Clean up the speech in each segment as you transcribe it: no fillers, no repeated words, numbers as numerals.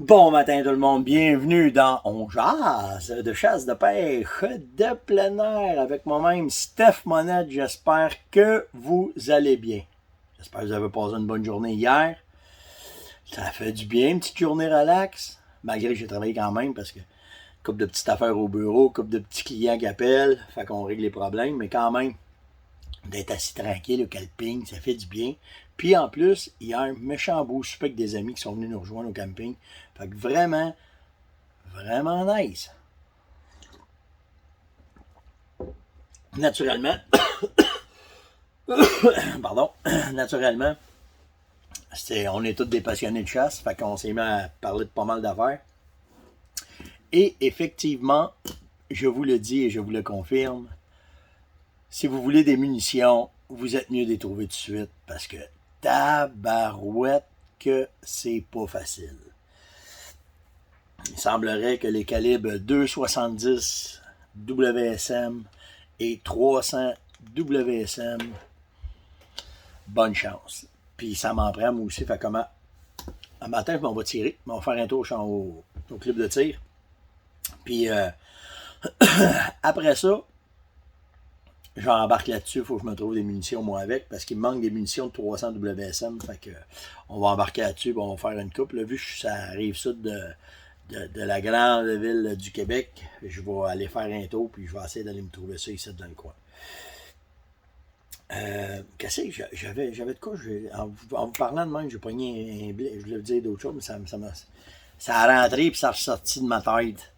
Bon matin tout le monde, bienvenue dans On jase de chasse de pêche de plein air avec moi-même Steph Monette. J'espère que vous allez bien. J'espère que vous avez passé une bonne journée hier. Ça a fait du bien, une petite journée relax. Malgré que j'ai travaillé quand même parce que couple de petites affaires au bureau, couple de petits clients qui appellent, fait qu'on règle les problèmes, mais quand même, d'être assis tranquille au camping, ça fait du bien. Puis en plus, il y a un méchant beau souper avec des amis qui sont venus nous rejoindre au camping. Fait que vraiment, vraiment nice. Naturellement, pardon, naturellement, on est tous des passionnés de chasse, fait qu'on s'est mis à parler de pas mal d'affaires. Et effectivement, je vous le dis et je vous le confirme, si vous voulez des munitions, vous êtes mieux de les trouver tout de suite parce que tabarouette que c'est pas facile. Il semblerait que les calibres 2,70 WSM et 300 WSM, bonne chance. Puis ça m'en prend moi aussi, fait comment un matin, je m'en vais tirer, on va faire un tour au club de tir. Puis après ça, j'embarque là-dessus, il faut que je me trouve des munitions moi avec, parce qu'il me manque des munitions de 300 WSM, fait que on va embarquer là-dessus, on va faire une coupe. Là, vu que ça arrive sud de la grande ville du Québec, je vais aller faire un tour, puis je vais essayer d'aller me trouver ça ici dans le coin. Qu'est-ce que j'avais de quoi, en vous parlant de même, j'ai pogné un blé, je voulais vous dire d'autres choses, mais ça a rentré puis ça a ressorti de ma tête.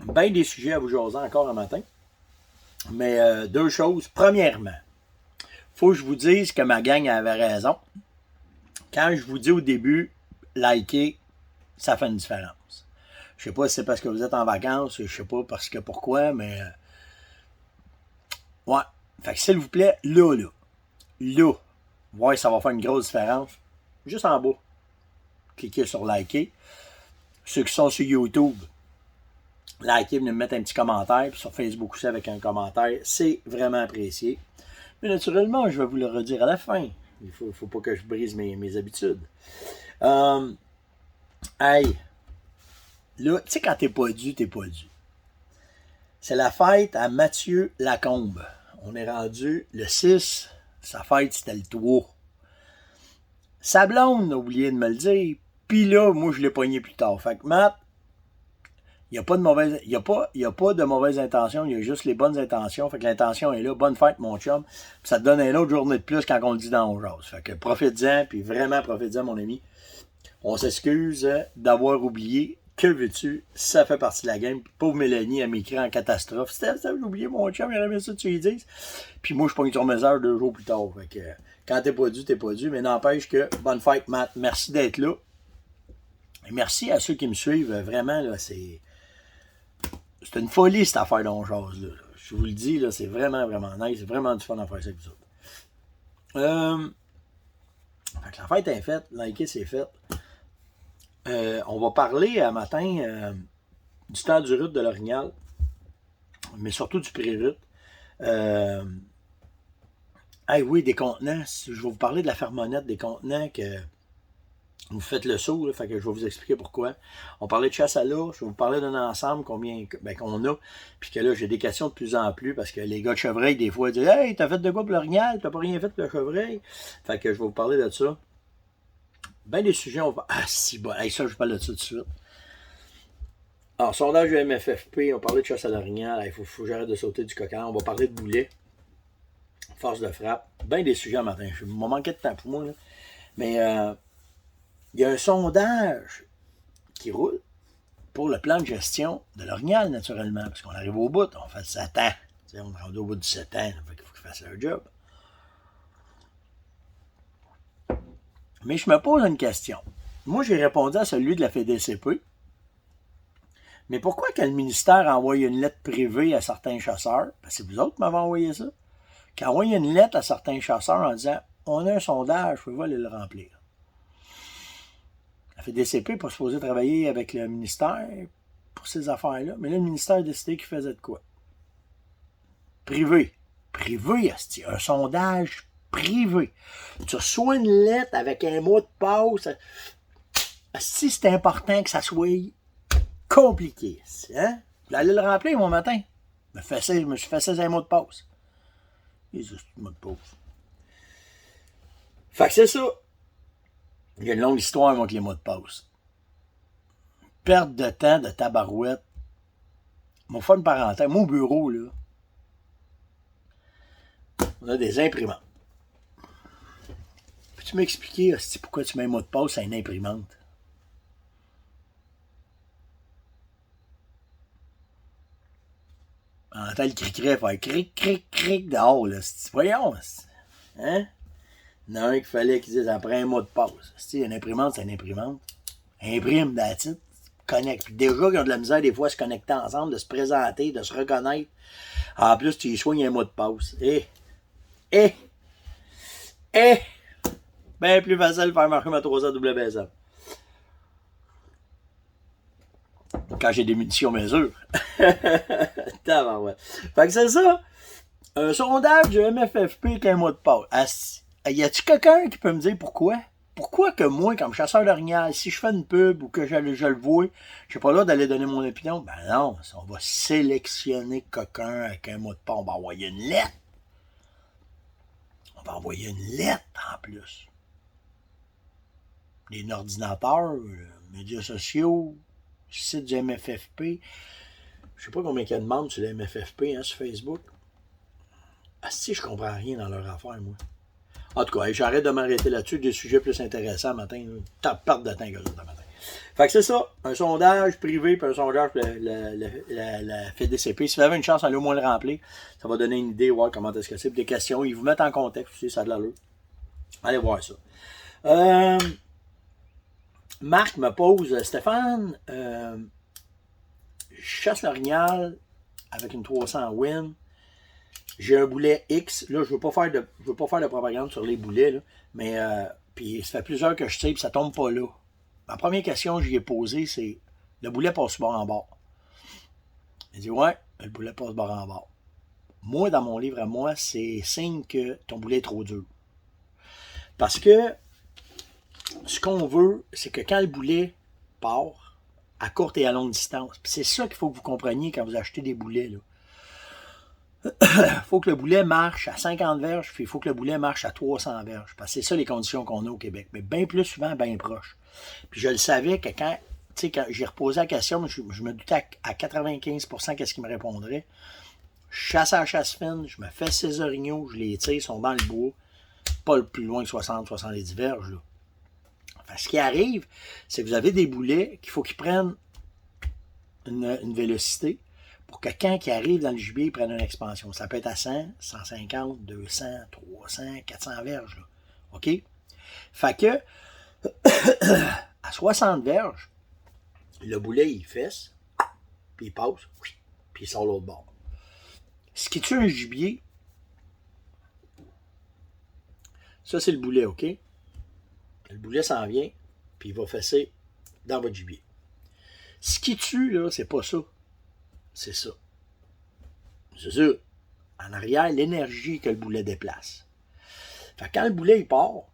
Ben des sujets à vous jaser encore un matin. Mais deux choses. Premièrement, faut que je vous dise que ma gang avait raison. Quand je vous dis au début, liker, ça fait une différence. Je sais pas si c'est parce que vous êtes en vacances, je sais pas parce que pourquoi, mais ouais. Fait que s'il vous plaît, là, ouais, ça va faire une grosse différence. Juste en bas, cliquez sur liker. Ceux qui sont sur YouTube, likez, venez me mettre un petit commentaire, puis sur Facebook aussi avec un commentaire, c'est vraiment apprécié. Mais naturellement, je vais vous le redire à la fin. Il faut pas que je brise mes habitudes. Hey, là, tu sais, quand t'es pas dû, t'es pas dû. C'est la fête à Mathieu Lacombe. On est rendu le 6. Sa fête, c'était le 3. Sa blonde a oublié de me le dire. Puis là, moi, je l'ai pogné plus tard. Fait que Matt, il n'y a pas de mauvaise, il y a pas de mauvaise intention, il y a juste les bonnes intentions. Fait que l'intention est là. Bonne fête, mon chum. Puis ça te donne une autre journée de plus quand on le dit dans le jase. Fait que profite-en, puis vraiment profite-en, mon ami. On s'excuse d'avoir oublié. Que veux-tu? Ça fait partie de la game. Pauvre Mélanie, elle m'écrit en catastrophe. Steph, j'ai oublié mon chum, il aurait aimé ça que tu lui dises. Puis moi, je pogne sur mes heures 2 jours plus tard. Fait que quand t'es pas dû, t'es pas dû. Mais n'empêche que, bonne fête, Matt. Merci d'être là. Et merci à ceux qui me suivent. Vraiment, là, c'est une folie, cette affaire d'onjase, là. Je vous le dis, là, c'est vraiment, vraiment nice. C'est vraiment du fun à faire ça avec vous autres. Fait que la fête est faite. Liker, c'est fait. On va parler à matin du temps du rut de l'Orignal, mais surtout du pré-rut. Oui, des contenants. Je vais vous parler de la fermonnette, des contenants que vous faites le saut, là, fait que je vais vous expliquer pourquoi. On parlait de chasse à l'eau, je vais vous parler d'un ensemble qu'on a, puis que là, j'ai des questions de plus en plus, parce que les gars de chevreuil, des fois, disent « Hey, t'as fait de quoi pour l'Orignal? T'as pas rien fait pour le chevreuil? » Fait que je vais vous parler de ça. Ben des sujets, on va... Ah, si, bon, hey, ça, je parle de ça tout de suite. Alors, sondage du MFFP, on parlait de chasse à l'orignal, il faut que j'arrête de sauter du coquin. On va parler de boulet, force de frappe, ben des sujets ce matin. Je m'en manquais de temps pour moi, là. Mais il y a un sondage qui roule pour le plan de gestion de l'orignal, naturellement, parce qu'on arrive au bout, on fait 7 ans. T'sais, on est rendu au bout de 7 ans, il faut qu'ils fassent leur job. Mais je me pose une question. Moi, j'ai répondu à celui de la FDCP. Mais pourquoi que le ministère envoie une lettre privée à certains chasseurs? Parce que c'est vous autres qui m'avez envoyé ça. Qui envoie une lettre à certains chasseurs en disant « On a un sondage, pouvez-vous aller le remplir? » La FDCP n'est pas supposé travailler avec le ministère pour ces affaires-là. Mais là, le ministère a décidé qu'il faisait de quoi? Privé. Privé, un sondage privé. Tu reçois une lettre avec un mot de passe. Si c'est important que ça soit compliqué, hein? J'allais le remplir mon matin. Je me suis fait un mot de passe. Et c'est un mot de passe. Fait que c'est ça. Il y a une longue histoire avec les mots de passe. Perte de temps de tabarouette. Mon faire une parenthèse. Mon bureau, là, on a des imprimantes. Peux-tu m'expliquer pourquoi tu mets un mot de passe à une imprimante? On entend le cri-cri faire cric dehors, là. Voyons, hein? Il y en a un qu'il fallait qu'il dise après un mot de passe. Une imprimante, c'est une imprimante. Imprime, d'attitude. Connecte. Puis déjà, ils ont de la misère des fois à se connecter ensemble, de se présenter, de se reconnaître. En plus, tu y soignes un mot de passe. Bien plus facile de faire marcher ma 300 WSM. Quand j'ai des munitions mesure. Tabarouette. Fait que c'est ça. Un sondage du MFFP avec un mot de passe. Y a-t-il quelqu'un qui peut me dire pourquoi? Pourquoi que moi, comme chasseur d'orignal, si je fais une pub ou que je le vois, je suis pas là d'aller donner mon opinion? Ben non, on va sélectionner quelqu'un avec un mot de passe. On va envoyer une lettre. On va envoyer une lettre en plus. Les ordinateurs, médias sociaux, site du MFFP. Je sais pas combien il y a de membres sur le MFFP, hein, sur Facebook. Ah si, je comprends rien dans leur affaire, moi. En tout cas, j'arrête de m'arrêter là-dessus, des sujets plus intéressants matin. T'as perte de temps que l'autre matin. Fait que c'est ça, un sondage privé puis un sondage pour la FDCP. Si vous avez une chance, allez au moins le remplir. Ça va donner une idée, voir comment est-ce que c'est. Puis des questions, ils vous mettent en contexte aussi, ça a de l'allure. Allez voir ça. Marc me pose, Stéphane, je chasse l'orignal avec une 300 Win. J'ai un boulet X. Là, je veux pas faire de propagande sur les boulets, là, mais puis ça fait plusieurs que je tire, puis ça tombe pas là. Ma première question que je lui ai posée, c'est le boulet passe bord en bord. Il dit ouais, le boulet passe bord en bord. Moi, dans mon livre à moi, c'est signe que ton boulet est trop dur. Parce que ce qu'on veut, c'est que quand le boulet part, à courte et à longue distance, c'est ça qu'il faut que vous compreniez quand vous achetez des boulets, là. Il faut que le boulet marche à 50 verges, puis il faut que le boulet marche à 300 verges. Parce que c'est ça les conditions qu'on a au Québec. Mais bien plus souvent, bien proche. Puis je le savais que quand j'ai reposé la question, je me doutais à 95% qu'est-ce qu'il me répondrait. Je chasse à la chasse fine, je me fais ces orignaux, je les tire, ils sont dans le bois. Pas le plus loin que 60-70 verges, là. Enfin, ce qui arrive, c'est que vous avez des boulets qu'il faut qu'ils prennent une vélocité pour que quand ils arrivent dans le gibier, ils prennent une expansion. Ça peut être à 100, 150, 200, 300, 400 verges. Là. OK? Fait que, à 60 verges, le boulet, il fesse, puis il passe, puis il sort l'autre bord. Ce qui tue un gibier, ça, c'est le boulet, OK? Le boulet s'en vient, puis il va fesser dans votre gibier. Ce qui tue, là, c'est pas ça. C'est ça. C'est sûr. En arrière, l'énergie que le boulet déplace. Fait que quand le boulet il part,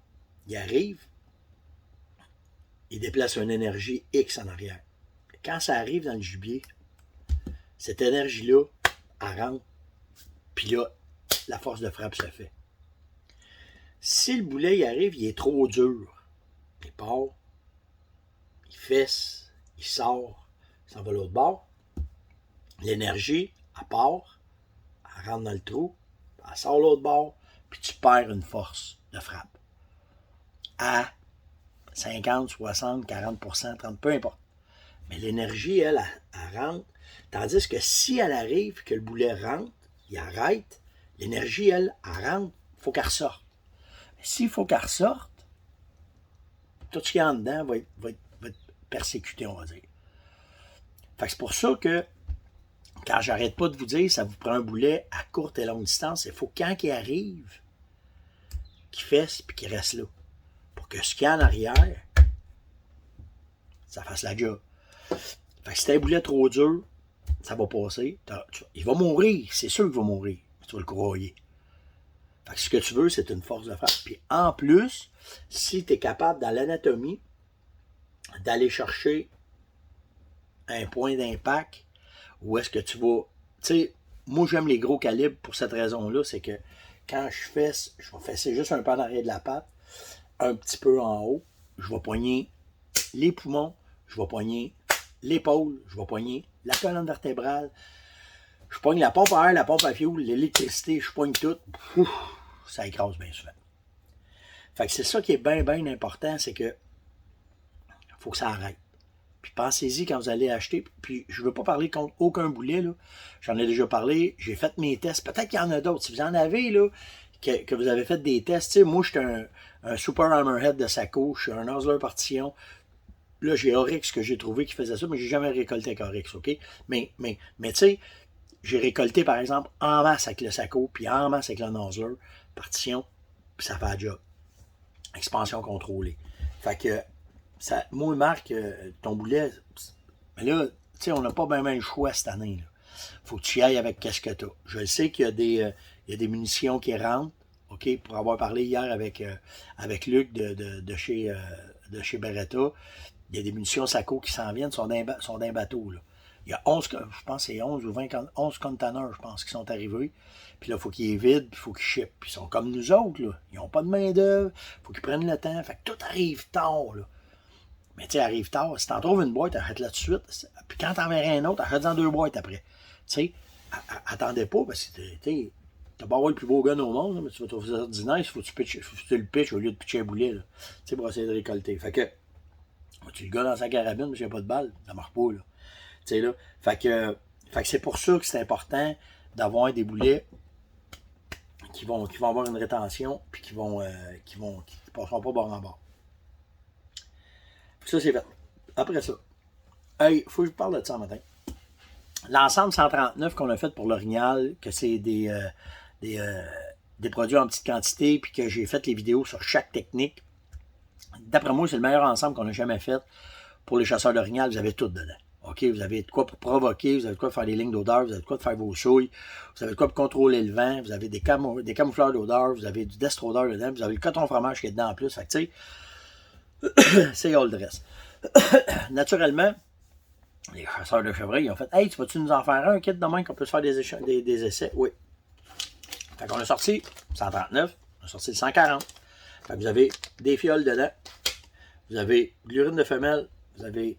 il arrive, il déplace une énergie X en arrière. Quand ça arrive dans le gibier, cette énergie-là, elle rentre, puis là, la force de frappe se fait. Si le boulet il arrive, il est trop dur. Il part, il fesse, il sort, il s'en va l'autre bord. L'énergie, elle part, elle rentre dans le trou, elle sort l'autre bord, puis tu perds une force de frappe. À 50, 60, 40%, 30%, peu importe. Mais l'énergie, elle rentre. Tandis que si elle arrive, que le boulet rentre, il arrête, l'énergie, elle rentre, il faut qu'elle ressorte. Mais s'il faut qu'elle ressorte, tout ce qu'il y a en dedans va être persécuté, on va dire. Fait que c'est pour ça que quand j'arrête pas de vous dire, ça vous prend un boulet à courte et longue distance, il faut quand il arrive, qu'il fesse puis qu'il reste là. Pour que ce qu'il y a en arrière, ça fasse la job. Fait que si t'as un boulet trop dur, ça va passer. Il va mourir, c'est sûr qu'il va mourir. Mais tu vas le croyer. Fait que ce que tu veux, c'est une force de frappe. Puis en plus, si tu es capable dans l'anatomie d'aller chercher un point d'impact, où est-ce que tu vas... Tu sais, moi j'aime les gros calibres pour cette raison-là, c'est que quand je fesse, je vais fesser juste un peu en arrière de la patte, un petit peu en haut, je vais poigner les poumons, je vais poigner l'épaule, je vais poigner la colonne vertébrale, je poigne la pompe à air, la pompe à fioul, l'électricité, je poigne tout. Ouf, ça écrase bien souvent. Fait que c'est ça qui est bien, bien important, c'est que faut que ça arrête. Puis pensez-y quand vous allez acheter. Puis je ne veux pas parler contre aucun boulet, là. J'en ai déjà parlé, j'ai fait mes tests. Peut-être qu'il y en a d'autres. Si vous en avez, là, que vous avez fait des tests, tu sais, moi, je suis un Super Hammerhead de Sako, je suis un Osler Partition. Là, j'ai Oryx que j'ai trouvé qui faisait ça, mais j'ai jamais récolté avec Oryx, OK? Mais tu sais, j'ai récolté, par exemple, en masse avec le Sako, puis en masse avec le Nosler Partition, puis ça fait la job. Expansion contrôlée. Fait que, ça, moi, Marc, ton boulet, mais là, tu sais, on n'a pas bien le choix cette année. Là. Faut que tu y ailles avec qu'est-ce que tu as. Je sais qu'il y a des munitions qui rentrent, OK, pour avoir parlé hier avec Luc de chez Beretta. Il y a des munitions Sako qui s'en viennent, sont d'un bateau. Là. Il y a 11, je pense que c'est 11 ou 20, 11 containers, je pense, qui sont arrivés. Puis là, il faut qu'ils vident, puis il faut qu'ils shippent. Puis ils sont comme nous autres, là. Ils n'ont pas de main-d'œuvre, il faut qu'ils prennent le temps. Fait que tout arrive tard, là. Mais tu sais, arrive tard. Si t'en trouves une boîte, achète-la tout de suite. Puis quand t'en verras un autre, achète-en 2 boîtes après. Tu sais, attendez pas, parce que t'as pas avoir le plus beau gun au monde, là, mais tu vas trouver ça ordinaire, il faut que tu le pitches au lieu de pitcher un boulet, là. Tu sais, pour essayer de récolter. Fait que, tu le gars dans sa carabine, mais j'ai pas de balle, ça marche pas, là. Tu sais, là. Fait que c'est pour ça que c'est important d'avoir des boulets qui vont avoir une rétention, puis qui passeront pas bord en bord. Ça, c'est fait. Après ça, il faut que je parle de ça matin. L'ensemble 139 qu'on a fait pour l'Orignal, que c'est des produits en petite quantité, puis que j'ai fait les vidéos sur chaque technique, d'après moi, c'est le meilleur ensemble qu'on a jamais fait pour les chasseurs d'Orignal. Vous avez tout dedans. OK, vous avez de quoi pour provoquer, vous avez de quoi pour faire des lignes d'odeur, vous avez de quoi pour faire vos souilles, vous avez de quoi pour contrôler le vent, vous avez des camoufleurs d'odeur, vous avez du destrodeur dedans, vous avez le coton fromage qui est dedans en plus. Fait que, tu sais, c'est all dress. Naturellement, les chasseurs de chevreuil, ils ont fait « Hey, tu vas-tu nous en faire un kit demain qu'on peut se faire des essais? » Oui. Fait qu'on a sorti 139, on a sorti le 140. Fait que vous avez des fioles dedans, vous avez de l'urine de femelle, vous avez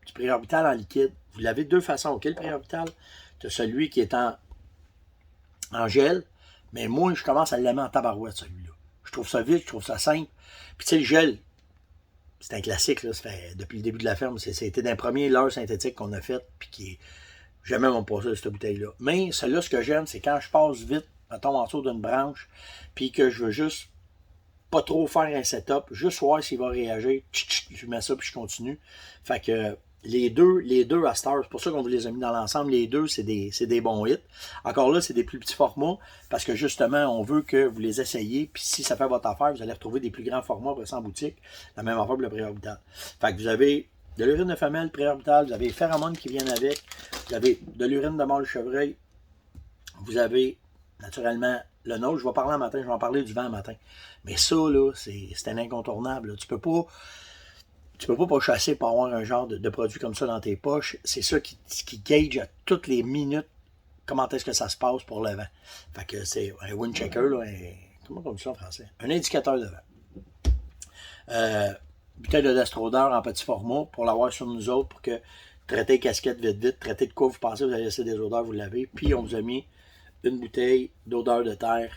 du préorbital en liquide. Vous l'avez de deux façons. OK, le préorbital, tu as celui qui est en gel, mais moi, je commence à l'aimer en tabarouette, celui-là. Je trouve ça vite, je trouve ça simple. Puis tu sais, le gel, c'est un classique, là, ça fait, depuis le début de la ferme, c'était d'un premier leurre synthétique qu'on a fait, puis qui est jamais mon passé de cette bouteille-là. Mais celui-là, ce que j'aime, c'est quand je passe vite, mettons, en dessous d'une branche, puis que je veux juste pas trop faire un setup, juste voir s'il va réagir, je mets ça, puis je continue. Fait que les deux à Star, c'est pour ça qu'on vous les a mis dans l'ensemble, les deux, c'est des bons hits. Encore là, c'est des plus petits formats, parce que justement, on veut que vous les essayiez, puis si ça fait votre affaire, vous allez retrouver des plus grands formats en boutique, la même affaire pour le préorbital. Fait que vous avez de l'urine de femelle préorbital, vous avez les phéromones qui viennent avec, vous avez de l'urine de mâle chevreuil, vous avez naturellement le nôtre, je vais parler en matin, je vais en parler du vent en matin. Mais ça, là, c'est un incontournable. Là. Tu peux pas chasser pour avoir un genre de produit comme ça dans tes poches. C'est ça qui gauge à toutes les minutes comment est-ce que ça se passe pour le vent. Fait que c'est un wind checker, là, comment on dit ça en français? Un indicateur de vent. Bouteille de destrodeur en petit format pour l'avoir sur nous autres, pour que traiter les casquettes vite, traiter de quoi vous pensez, vous allez laisser des odeurs, vous l'avez. Puis on vous a mis une bouteille d'odeur de terre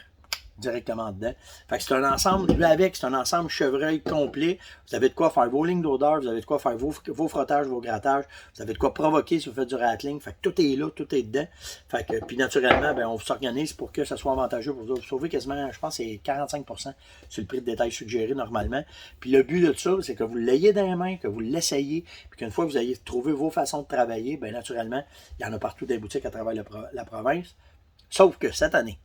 directement dedans. Fait que c'est un ensemble, lui avec, c'est un ensemble chevreuil complet. Vous avez de quoi faire vos lignes d'odeur, vous avez de quoi faire vos frottages, vos grattages, vous avez de quoi provoquer si vous faites du rattling. Fait que tout est là, tout est dedans. Fait que, puis naturellement, ben, on s'organise pour que ça soit avantageux pour vous. Vous sauvez quasiment, je pense, c'est 45% sur le prix de détail suggéré normalement. Puis le but de ça, c'est que vous l'ayez dans les mains, que vous l'essayiez, puis qu'une fois que vous ayez trouvé vos façons de travailler, ben naturellement, il y en a partout des boutiques à travers la province. Sauf que cette année,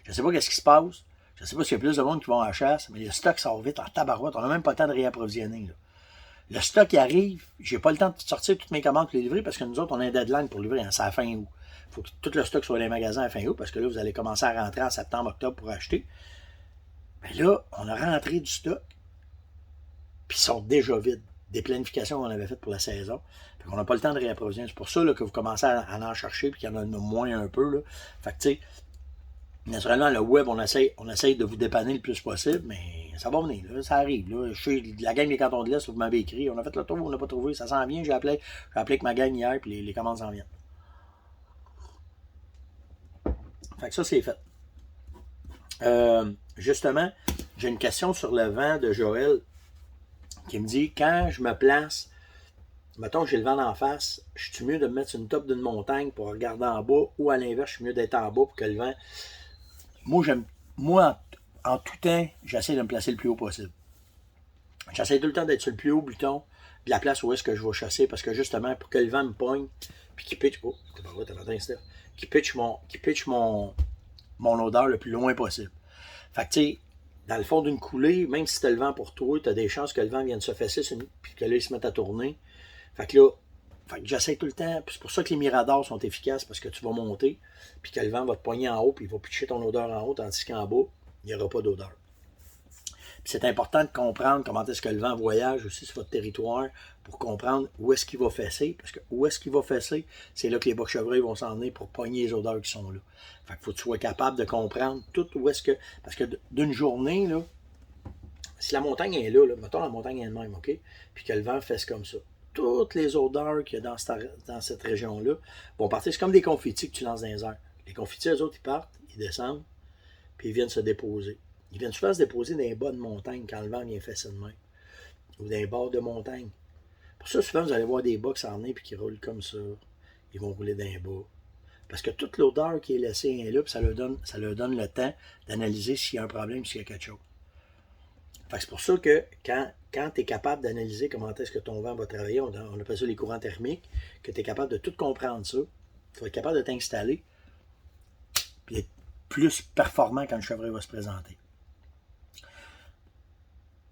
je ne sais pas qu'est-ce qui se passe. Je ne sais pas s'il y a plus de monde qui vont à la chasse, mais le stock sort vite en tabarouette. On n'a même pas le temps de réapprovisionner. Là. Le stock qui arrive, j'ai pas le temps de sortir toutes mes commandes pour les livrer parce que nous autres, on a un deadline pour livrer. Hein, c'est à la fin août. faut que tout le stock soit dans les magasins à fin août, parce que là, vous allez commencer à rentrer en septembre, octobre pour acheter. Mais là, on a rentré du stock, puis ils sont déjà vides. Des planifications qu'on avait faites pour la saison. Fait qu'on n'a pas le temps de réapprovisionner. C'est pour ça là, que vous commencez à en chercher, puis qu'il y en a moins un peu. Là. Fait que, tu sais, naturellement, le web, on essaye de vous dépanner le plus possible, mais ça va venir, là, ça arrive. Là. Je sais, la gang des cantons de l'Est, vous m'avez écrit, on a fait le tour, on n'a pas trouvé, ça s'en vient, j'ai appelé avec ma gang hier, puis les commandes s'en viennent. Fait que ça, c'est fait. Justement, j'ai une question sur le vent de Joël qui me dit, quand je me place, mettons que j'ai le vent d'en face, je suis mieux de me mettre sur une top d'une montagne pour regarder en bas, ou à l'inverse, je suis mieux d'être en bas pour que le vent... Moi, en tout temps, j'essaie de me placer le plus haut possible. J'essaie tout le temps d'être sur le plus haut bouton de la place où est-ce que je vais chasser, parce que justement, pour que le vent me pogne, puis qu'il pitch... Oh, t'es pas vrai, t'as pas d'instant. Qu'il pitch mon odeur le plus loin possible. Fait que, tu sais, dans le fond d'une coulée, même si t'as le vent pour toi, t'as des chances que le vent vienne se fesser, puis que là, il se mette à tourner. Fait que là, j'essaie tout le temps, puis c'est pour ça que les miradors sont efficaces, parce que tu vas monter, puis que le vent va te poigner en haut, puis il va pitcher ton odeur en haut, tandis qu'en bas, il n'y aura pas d'odeur. Puis c'est important de comprendre comment est-ce que le vent voyage aussi sur votre territoire pour comprendre où est-ce qu'il va fesser. Parce que où est-ce qu'il va fesser, c'est là que les bocs-chevreuils vont s'en venir pour pogner les odeurs qui sont là. Fait qu'il faut que tu sois capable de comprendre tout où est-ce que... Parce que d'une journée, là, si la montagne est là, mettons la montagne est de même, OK? Puis que le vent fesse comme ça. Toutes les odeurs qu'il y a dans cette région-là vont partir. C'est comme des confettis que tu lances dans les airs. Les confettis, eux autres, ils partent, ils descendent, puis ils viennent se déposer. Ils viennent souvent se déposer dans les bas de montagne quand le vent vient fesser de main. Ou dans les bords de montagne. Pour ça, souvent, vous allez voir des bas qui s'en viennent et qui roulent comme ça. Ils vont rouler dans les bas. Parce que toute l'odeur qui est laissée est là, puis ça leur donne le temps d'analyser s'il y a un problème, s'il y a quelque chose. Fait que c'est pour ça que quand tu es capable d'analyser comment est-ce que ton vent va travailler, on appelle ça les courants thermiques, que tu es capable de tout comprendre ça, tu vas être capable de t'installer, puis être plus performant quand le chevreuil va se présenter.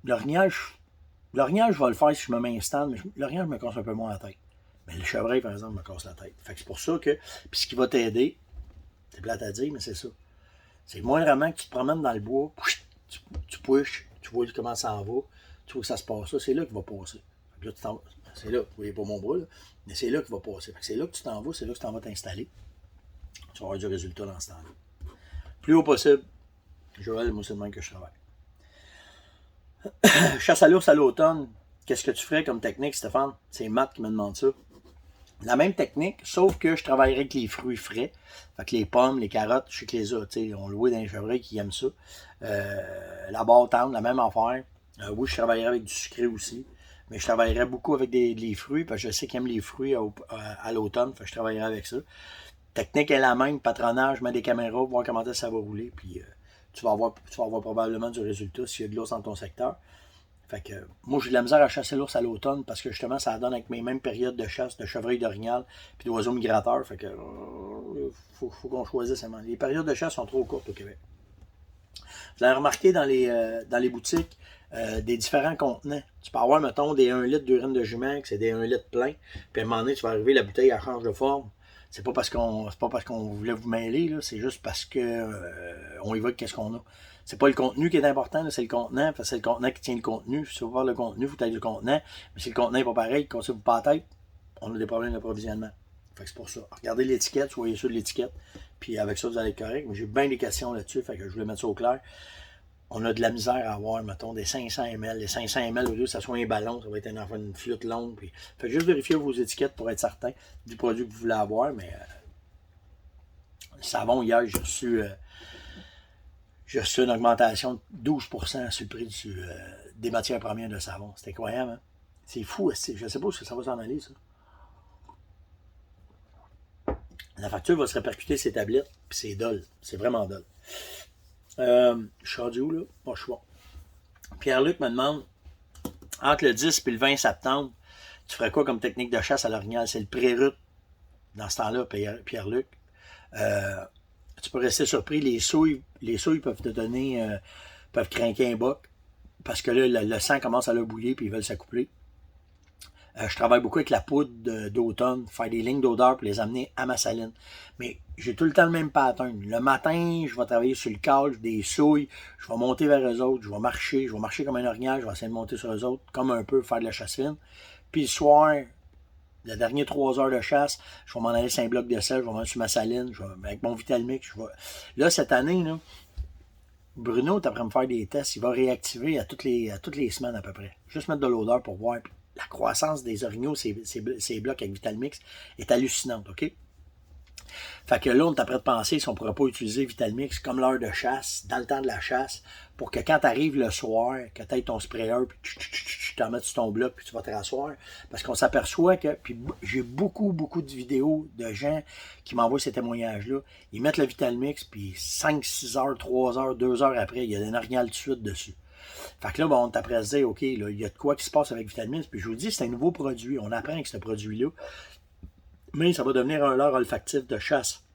L'orignage, je vais le faire si je me m'installe, mais l'orignage me casse un peu moins la tête. Mais le chevreuil, par exemple, me casse la tête. Fait que c'est pour ça que, puis ce qui va t'aider, c'est plate à dire, mais c'est ça. C'est moindrement que tu te promènes dans le bois, tu pushes, tu vois comment ça en va, tu vois que ça se passe là, c'est là qu'il va passer. Fait que là, c'est là, vous voyez pas mon bras, là, mais c'est là qu'il va passer. Fait que c'est là que tu t'en vas, c'est là que tu t'en vas t'installer. Tu vas avoir du résultat dans ce temps-là. Plus haut possible, Joël, moi c'est le même que je travaille. Chasse à l'ours à l'automne, qu'est-ce que tu ferais comme technique, Stéphane? C'est Matt qui me demande ça. La même technique, sauf que je travaillerais avec les fruits frais. Fait que les pommes, les carottes, je sais que les a, on loué dans les chevreuils qui aiment ça. La bâtande, la même affaire. Oui, je travaillerais avec du sucré aussi. Mais je travaillerais beaucoup avec des fruits, parce que je sais qu'ils aiment les fruits à l'automne. Fait que je travaillerais avec ça. Technique est la même, patronage, mets des caméras, voir comment ça va rouler. Puis tu vas avoir probablement du résultat s'il y a de l'ours dans ton secteur. Fait que moi, j'ai de la misère à chasser l'ours à l'automne parce que justement, ça donne avec mes mêmes périodes de chasse de chevreuil d'orignal puis d'oiseaux migrateurs. Fait que faut qu'on choisisse. Les périodes de chasse sont trop courtes au Québec. Vous avez remarqué dans les boutiques des différents contenants. Tu peux avoir, mettons, des 1 litre d'urine de jument, que c'est des 1 litre plein. Puis à un moment donné, tu vas arriver, la bouteille, elle change de forme. C'est pas parce qu'on voulait vous mêler, là, c'est juste parce que on y va qu'est-ce qu'on a. C'est pas le contenu qui est important, là, c'est le contenant, parce que c'est le contenant qui tient le contenu. Si vous voulez voir le contenu, vous taillez le contenant. Mais si le contenant n'est pas pareil, quand ça vous pas la tête, on a des problèmes d'approvisionnement. Fait que c'est pour ça. Regardez l'étiquette, soyez sûr de l'étiquette. Puis avec ça, vous allez être correct. Mais j'ai bien des questions là-dessus, fait que je voulais mettre ça au clair. On a de la misère à avoir, mettons, des 500 ml. Les 500 ml, au lieu que ça soit un ballon, ça va être une flûte longue. Puis... Fait que juste vérifier vos étiquettes pour être certain du produit que vous voulez avoir. Mais le savon, hier, j'ai reçu une augmentation de 12% sur le prix des matières premières de savon. C'est incroyable, hein? C'est fou, je ne sais pas où ça va s'en aller, ça. La facture va se répercuter sur ses tablettes, puis c'est dole. C'est vraiment dole. Je suis rendu où, là? Oh, je suis bon. Pierre-Luc me demande, entre le 10 et le 20 septembre, tu ferais quoi comme technique de chasse à l'orignal? C'est le pré-rut dans ce temps-là, Pierre-Luc. Tu peux rester surpris. Les souilles peuvent te donner, peuvent craquer un boc, parce que là, le sang commence à leur bouillir, puis ils veulent s'accoupler. Je travaille beaucoup avec la poudre d'automne, faire des lignes d'odeur pour les amener à ma saline. Mais j'ai tout le temps le même pattern. Le matin, je vais travailler sur le cal, des souilles, je vais monter vers eux autres, je vais marcher comme un orignal, je vais essayer de monter sur eux autres, comme un peu faire de la chasse fine. Puis le soir, les dernières 3 heures de chasse, je vais m'en aller sur un bloc de sel, je vais m'en aller sur ma saline, avec mon Vitalmix, Là, cette année, là, Bruno est après me faire des tests, il va réactiver à toutes les semaines à peu près. Juste mettre de l'odeur pour voir. Puis la croissance des orignaux, ces blocs avec Vitalmix, est hallucinante, OK? Fait que là, on est après de penser si on ne pourrait pas utiliser Vitalmix comme l'heure de chasse, dans le temps de la chasse, pour que quand tu arrives le soir, que tu aies ton sprayer, puis tu t'en mets sur ton bloc, puis tu vas te rasseoir. Parce qu'on s'aperçoit que, puis j'ai beaucoup de vidéos de gens qui m'envoient ces témoignages-là. Ils mettent le Vitalmix, puis 5, 6 heures, 3 heures, 2 heures après, il y a des orignales de suite dessus. Fait que là, bon, on est après à se dire, OK, là, il y a de quoi qui se passe avec Vitalmix. Puis je vous dis, c'est un nouveau produit. On apprend avec ce produit-là. Mais ça va devenir un leurre olfactif de chasse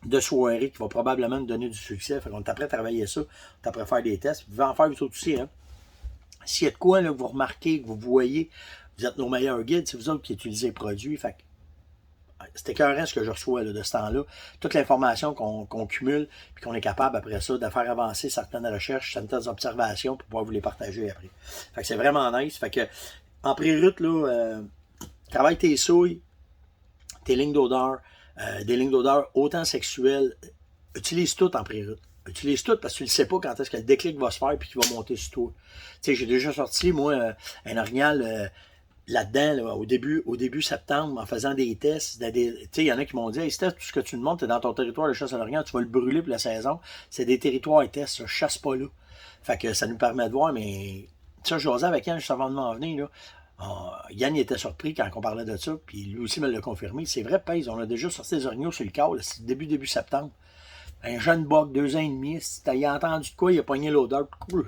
de soirée qui va probablement nous donner du succès. Fait qu'on est après à travailler ça, on est après à faire des tests. Vous pouvez en faire vous autres aussi. Hein? S'il y a de quoi là, que vous remarquez, que vous voyez, vous êtes nos meilleurs guides, c'est vous autres qui utilisez les produits. Fait que c'est écœurant ce que je reçois là, de ce temps-là. Toute l'information qu'on cumule, puis qu'on est capable après ça de faire avancer certaines recherches, certaines observations pour pouvoir vous les partager après. Fait que c'est vraiment nice. Fait que en pré-route, là, travaille tes souilles, tes lignes d'odeur, des lignes d'odeur autant sexuelles, utilise tout en pré-route. Utilise tout parce que tu ne sais pas quand est-ce que le déclic va se faire et qu'il va monter sur toi. Tu sais, j'ai déjà sorti, moi, un orignal là-dedans, là, au début septembre, en faisant des tests. Tu sais, il y en a qui m'ont dit, hey, Steph, tout ce que tu me montres, tu es dans ton territoire de chasse à l'orignal, tu vas le brûler pour la saison. C'est des territoires et tests, ça, je chasse pas là. Fait que ça nous permet de voir, mais ça, je jasais avec Yann juste avant de m'en venir, là. Yann il était surpris quand on parlait de ça, puis lui aussi me l'a confirmé. C'est vrai, Pèse, on a déjà sorti des orignaux sur le corps, c'est début septembre. Un jeune buck, 2 ans et demi, si t'as entendu de quoi, il a pogné l'odeur, puis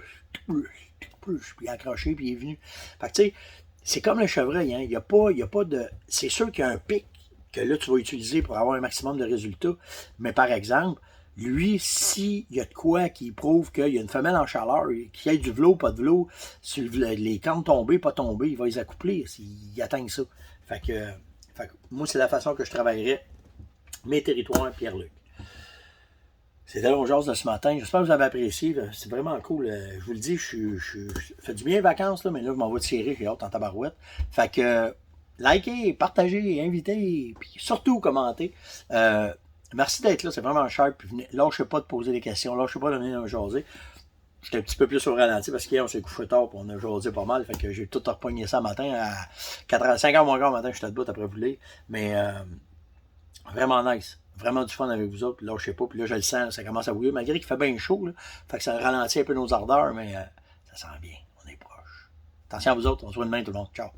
il a accroché, puis il est venu. Fait que tu sais, c'est comme le chevreuil, hein. Il y a pas de. C'est sûr qu'il y a un pic que là, tu vas utiliser pour avoir un maximum de résultats. Mais par exemple, lui, s'il y a de quoi qui prouve qu'il y a une femelle en chaleur, qu'il y ait du vlot, pas de vlot, sur les cornes tombées, pas tombées, il va les accoupler s'il atteint ça. Fait que moi, c'est la façon que je travaillerais mes territoires, Pierre-Luc. C'était long jase de ce matin. J'espère que vous avez apprécié. C'est vraiment cool. Je vous le dis, je fais du bien les vacances, là, mais là, je m'en vais tirer, j'ai hâte en tabarouette. Fait que likez, partagez, invitez, puis surtout commentez. Merci d'être là, c'est vraiment cher. Puis lâchez pas de poser des questions, lâchez pas de venir jaser. J'étais un petit peu plus au ralenti parce qu'hier on s'est couché tard et on a jasé pas mal. Fait que j'ai tout repogné ça matin à 5h moins quart matin, j'étais debout après vous lire. Mais vraiment nice. Vraiment du fun avec vous autres. Puis là, je sais pas. Puis là, je le sens, ça commence à bouillir. Malgré qu'il fait bien chaud, là. Fait que ça ralentit un peu nos ardeurs, mais ça sent bien. On est proche. Attention à vous autres. On se voit demain, tout le monde. Ciao.